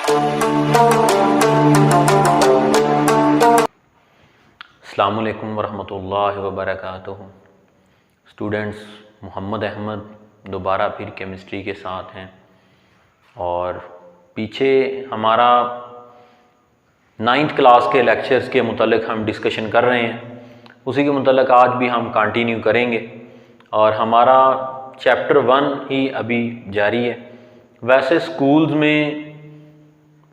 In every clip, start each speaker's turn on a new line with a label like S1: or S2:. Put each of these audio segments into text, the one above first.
S1: अस्सलामु अलैकुम वरहमतुल्लाहि वबरकातुहू। स्टूडेंट्स, मोहम्मद अहमद दोबारा फिर केमिस्ट्री के साथ हैं और पीछे हमारा 9th क्लास के लेक्चर्स के मुतल्लिक़ हम डिस्कशन कर रहे हैं, उसी के मुतल्लिक़ आज भी हम कंटिन्यू करेंगे और हमारा चैप्टर 1 ही अभी जारी है। वैसे स्कूल्स में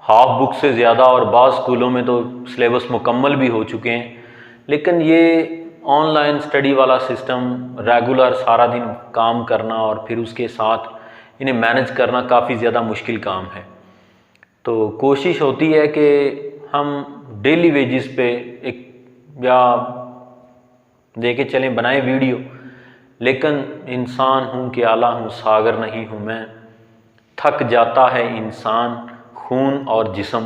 S1: हाफ बुक से ज़्यादा और बाज़ स्कूलों में तो सिलेबस मुकम्मल भी हो चुके हैं, लेकिन ये ऑनलाइन स्टडी वाला सिस्टम, रेगुलर सारा दिन काम करना और फिर उसके साथ इन्हें मैनेज करना काफ़ी ज़्यादा मुश्किल काम है। तो कोशिश होती है कि हम डेली वेजिस पे एक या देके चलें बनाए वीडियो, लेकिन इंसान हूँ कि आला हूँ सागर नहीं हूँ मैं, थक जाता है इंसान खून और जिस्म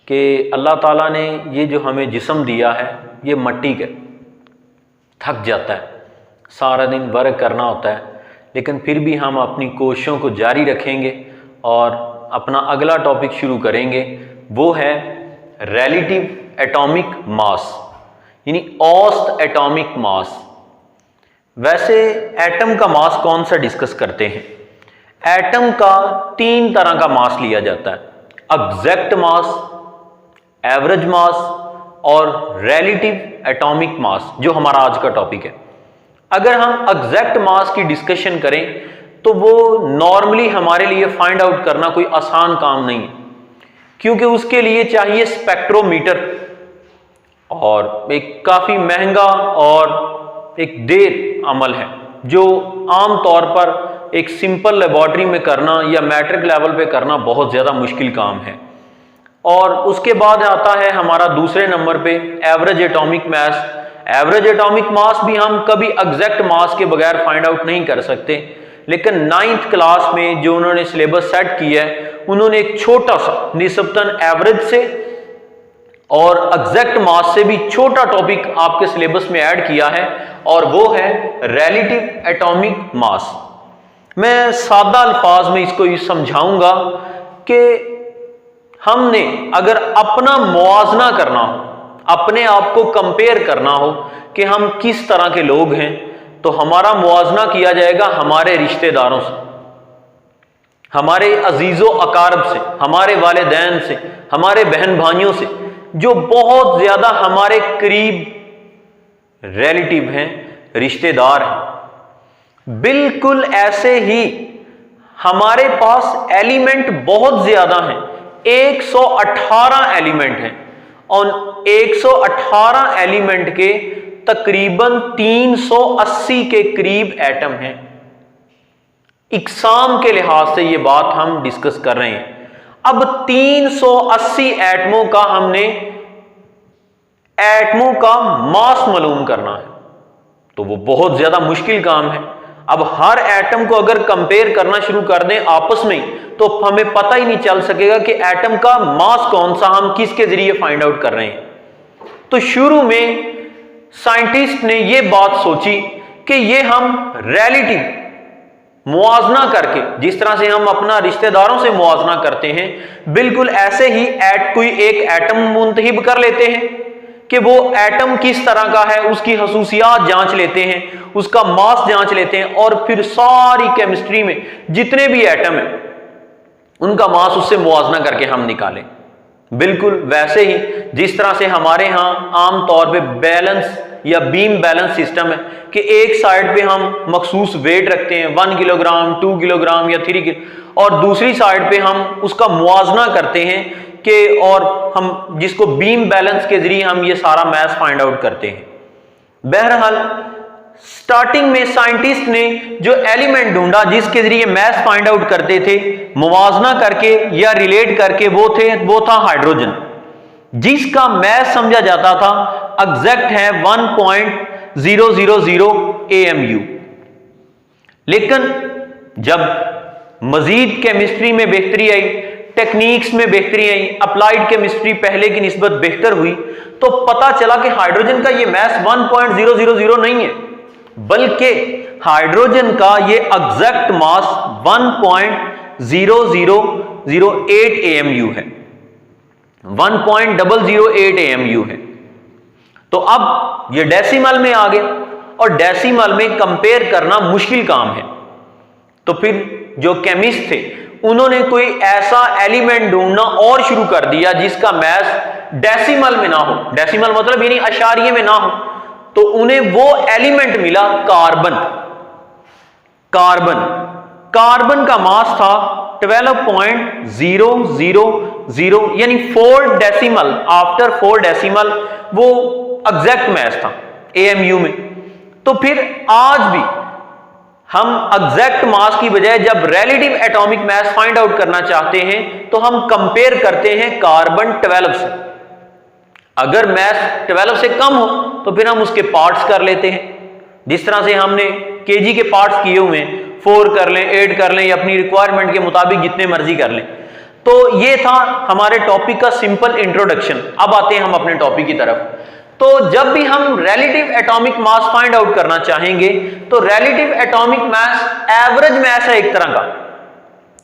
S1: के अल्लाह ताला ने ये जो हमें जिस्म दिया है ये मट्टी का, थक जाता है, सारा दिन वर्क करना होता है, लेकिन फिर भी हम अपनी कोशिशों को जारी रखेंगे और अपना अगला टॉपिक शुरू करेंगे। वो है रिलेटिव एटॉमिक मास, यानी औसत एटॉमिक मास। वैसे एटम का मास कौन सा डिस्कस करते हैं? एटम का 3 तरह का मास लिया जाता है, एग्जैक्ट मास, एवरेज मास और रिलेटिव एटॉमिक मास, जो हमारा आज का टॉपिक है। अगर हम एग्जैक्ट मास की डिस्कशन करें तो वो नॉर्मली हमारे लिए फाइंड आउट करना कोई आसान काम नहीं है, क्योंकि उसके लिए चाहिए स्पेक्ट्रोमीटर और एक काफ़ी महंगा और एक देर अमल है, जो आम तौर पर एक सिंपल लेबॉर्ट्री में करना या मैट्रिक लेवल पे करना बहुत ज़्यादा मुश्किल काम है। और उसके बाद आता है हमारा दूसरे नंबर पे average atomic mass. Average atomic mass भी हम कभी एग्जैक्ट मास के बगैर फाइंड आउट नहीं कर सकते, लेकिन 9th क्लास में जो उन्होंने सिलेबस सेट किया है, उन्होंने एक छोटा सा निस्बतन एवरेज से और एग्जैक्ट मास से भी छोटा टॉपिक आपके सिलेबस में ऐड किया है, और वो है रिलेटिव एटॉमिक मास। मैं सादा अल्फाज में इसको ये समझाऊंगा कि हमने अगर अपना मुआवजा करना हो, अपने आप को कंपेयर करना हो कि हम किस तरह के लोग हैं, तो हमारा मुआवजा किया जाएगा हमारे रिश्तेदारों से, हमारे अजीज़ो अकारब से, हमारे वालिदैन से, हमारे बहन भाइयों से, जो बहुत ज़्यादा हमारे करीब रिलेटिव हैं, रिश्तेदार हैं। बिल्कुल ऐसे ही हमारे पास एलिमेंट बहुत ज़्यादा हैं, 118 एलिमेंट हैं और 118 एलिमेंट के तकरीबन 380 के करीब एटम हैं। इकसाम के लिहाज से ये बात हम डिस्कस कर रहे हैं। अब 380 एटमों का हमने एटमों का मास मालूम करना है, तो वो बहुत ज्यादा मुश्किल काम है। अब हर एटम को अगर कंपेयर करना शुरू कर दें आपस में, तो हमें पता ही नहीं चल सकेगा कि एटम का मास कौन सा, हम किसके जरिए फाइंड आउट कर रहे हैं। तो शुरू में साइंटिस्ट ने यह बात सोची कि ये हम रिलेटिव मुआवजा करके, जिस तरह से हम अपना रिश्तेदारों से मुआवजा करते हैं, बिल्कुल ऐसे ही कोई एक एटम मुंतखब कर लेते हैं कि वो एटम किस तरह का है, उसकी खसूसियात जांच लेते हैं, उसका मास जांच लेते हैं, और फिर सारी केमिस्ट्री में जितने भी एटम हैं उनका मास उससे मुआवजा करके हम निकालें। बिल्कुल वैसे ही जिस तरह से हमारे यहाँ आम तौर पे बैलेंस या बीम बैलेंस सिस्टम है कि एक साइड पे हम मखसूस वेट रखते हैं 1 किलोग्राम, 2 किलोग्राम या 3 किलो, और दूसरी साइड पे हम उसका मुआवजा करते हैं कि, और हम जिसको बीम बैलेंस के जरिए हम ये सारा मैथ फाइंड आउट करते हैं। बहरहाल स्टार्टिंग में साइंटिस्ट ने जो एलिमेंट ढूंढा जिसके जरिए मैथ फाइंड आउट करते थे मुवाजना करके या रिलेट करके, वो था हाइड्रोजन, जिसका मैथ समझा जाता था एग्जैक्ट है 1.000 AMU। लेकिन जब मजीद केमिस्ट्री में बेहतरी आई, टेक्निक्स में बेहतरी आई, अप्लाइड केमिस्ट्री पहले की निस्बत बेहतर हुई, तो पता चला कि हाइड्रोजन का ये मैस 1.000 नहीं है, बल्कि हाइड्रोजन का ये एग्जैक्ट मास 1.00 1.008 AMU है, 1.008 AMU है। तो अब ये डेसिमल में आ गया और डेसिमल में कंपेयर करना मुश्किल काम है। तो फिर जो केमिस्ट थे उन्होंने कोई ऐसा एलिमेंट ढूंढना और शुरू कर दिया जिसका मैथ डेसिमल में ना हो, डेसिमल मतलब यानी अशारिये में ना हो। तो उन्हें वो एलिमेंट मिला कार्बन। कार्बन का मास था 12.000 यानी 4 डेसिमल, आफ्टर 4 डेसिमल वो एग्जैक्ट मैथ था AMU में। तो फिर आज भी हम एग्जैक्ट मास की बजाय जब relative atomic mass find out करना चाहते हैं तो हम कंपेयर करते हैं कार्बन 12 से। अगर मास 12 से कम हो तो फिर हम उसके पार्ट्स कर लेते हैं, जिस तरह से हमने केजी के पार्ट्स किए हुए हैं, 4 कर लें, 8 कर लें या अपनी रिक्वायरमेंट के मुताबिक जितने मर्जी कर लें। तो ये था हमारे टॉपिक का सिंपल इंट्रोडक्शन। अब आते हैं हम अपने टॉपिक की तरफ। तो जब भी हम relative atomic mass find out करना चाहेंगे तो relative atomic mass average mass है, एक तरह का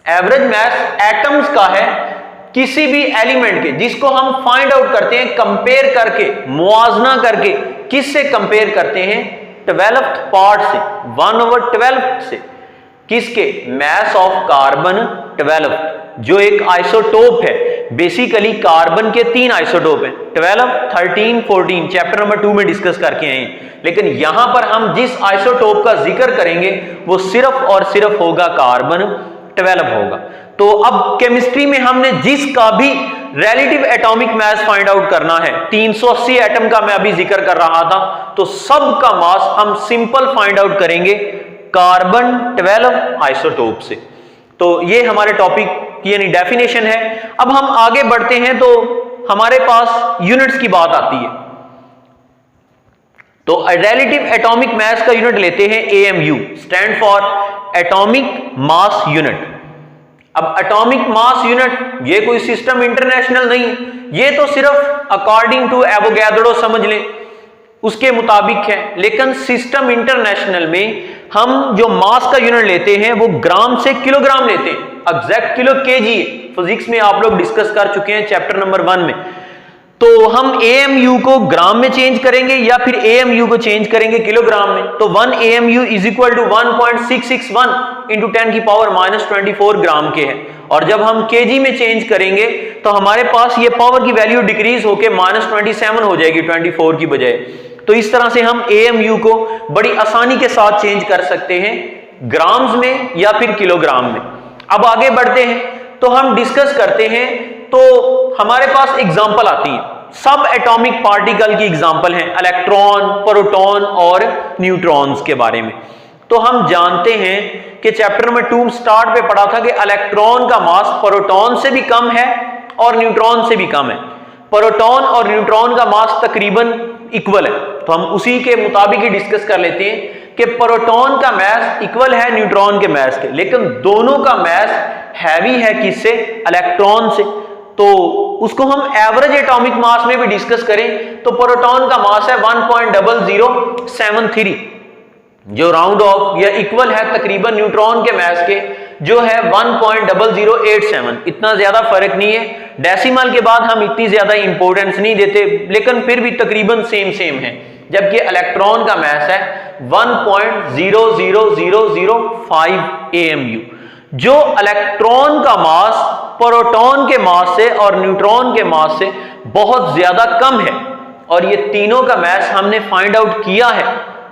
S1: एवरेज मास एटम्स का है किसी भी एलिमेंट के, जिसको हम फाइंड आउट करते हैं कंपेयर करके, मुआवजा करके। किससे कंपेयर करते हैं? 12th पार्ट से, 1/12 से। किसके? मास ऑफ कार्बन 12, जो एक आइसोटोप है। बेसिकली कार्बन के 3 आइसोटोप हैं, 12, 13, 14, चैप्टर नंबर 2 में डिस्कस करके आए हैं। लेकिन यहां पर हम जिस आइसोटोप का जिक्र करेंगे वो सिर्फ और सिर्फ होगा कार्बन 12 होगा। तो अब केमिस्ट्री में हमने जिसका भी relative atomic mass find out करना है, 380 एटम का मैं अभी जिक्र कर रहा था, तो सब का मास हम सिंपल फाइंड आउट करेंगे कार्बन 12 आइसोटोप से। तो ये हमारे टॉपिक की यानी डेफिनेशन है। अब हम आगे बढ़ते हैं तो हमारे पास यूनिट्स की बात आती है। तो रिलेटिव एटॉमिक मास का यूनिट लेते हैं AMU, stand for atomic mass unit. अब एटॉमिक मास यूनिट ये कोई सिस्टम इंटरनेशनल नहीं है, ये तो सिर्फ अकॉर्डिंग टू एवोगैड्रो समझ लें उसके मुताबिक है। लेकिन सिस्टम इंटरनेशनल में हम जो मास का यूनिट लेते हैं वो ग्राम से किलोग्राम लेते हैं, एग्जैक्ट किलो केजी है। फिजिक्स में आप लोग डिस्कस कर चुके हैं चैप्टर नंबर 1 में। तो हम AMU को ग्राम में चेंज करेंगे या फिर AMU को चेंज करेंगे किलोग्राम में। तो 1 AMU is equal to 1.661 into 10 की पावर -24 ग्राम के है। और जब हम केजी में चेंज करेंगे तो हमारे पास ये पावर की वैल्यू डिक्रीज होकर -27 हो जाएगी 24 की बजाय। तो इस तरह से हम AMU को बड़ी आसानी के साथ चेंज कर सकते हैं ग्राम्स में या फिर किलोग्राम में। अब आगे बढ़ते हैं तो हम डिस्कस करते हैं। तो हमारे पास एग्जांपल आती है, सब एटॉमिक पार्टिकल की एग्जांपल है, इलेक्ट्रॉन, प्रोटॉन और न्यूट्रॉन्स के बारे में। तो हम जानते हैं कि चैप्टर नंबर 2 स्टार्ट पे पढ़ा था कि इलेक्ट्रॉन का मास प्रोटॉन से भी कम है और न्यूट्रॉन से भी कम है। प्रोटॉन और न्यूट्रॉन का मास तकरीबन इक्वल है। तो हम उसी के मुताबिक ही डिस्कस कर लेते हैं कि प्रोटॉन का मास इक्वल है न्यूट्रॉन के मास के, लेकिन दोनों का मास हैवी है किससे? इलेक्ट्रॉन से। तो उसको हम एवरेज एटॉमिक मास में भी डिस्कस करें तो प्रोटॉन का मास है 1.0073, जो राउंड ऑफ या इक्वल है तकरीबन न्यूट्रॉन के मास के, जो है 1.0087। इतना ज्यादा फर्क नहीं है, डेसिमल के बाद हम इतनी ज्यादा इंपॉर्टेंस नहीं देते, लेकिन फिर भी तकरीबन सेम है। जबकि इलेक्ट्रॉन का मास है 1.00005 AMU। जो इलेक्ट्रॉन का मास प्रोटॉन के मास से और न्यूट्रॉन के मास से बहुत ज्यादा कम है। और ये तीनों का मास हमने फाइंड आउट किया है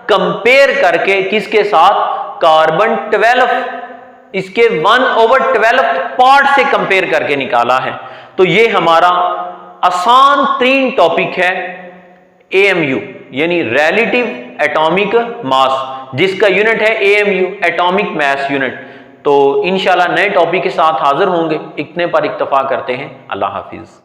S1: कंपेयर करके किसके साथ? कार्बन 12, इसके 1/12 पार्ट से कंपेयर करके निकाला है। तो ये हमारा आसान 3 टॉपिक है AMU यानी रिलेटिव एटॉमिक मास, जिसका यूनिट है AMU, एटॉमिक मास यूनिट। तो इंशाल्लाह नए टॉपिक के साथ हाजिर होंगे। इतने पर इक्तफा करते हैं। अल्लाह हाफिज।